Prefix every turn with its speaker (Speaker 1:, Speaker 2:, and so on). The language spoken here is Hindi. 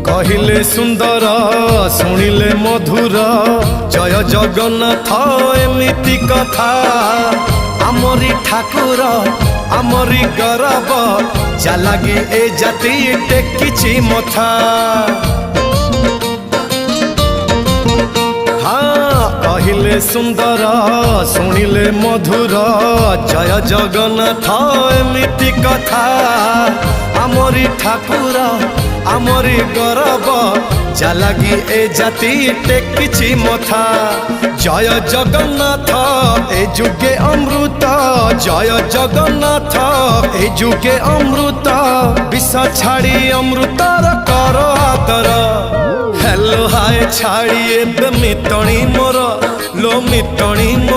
Speaker 1: कहिले सुंदर शुणिले मधुर जय जगन्नाथ एमिति कथा आमरी ठाकुर आमरी गौरव जालागी ए जाति टेकिछि मथा। हाँ कहिले सुंदर शुणिले मधुर जय जगन्नाथ एमिति कथा आमरी ठाकुर आमरी गौरव जालागी ए जाति टेकिछि मथा। जय जगन्नाथ ए जुगे अमृत जय जगन्नाथ ए जुगे अमृत विष छाड़ी अमृतर कर आदर। हेलो हाय छाड़ी एबे मितणी मोर लो मितणी मोर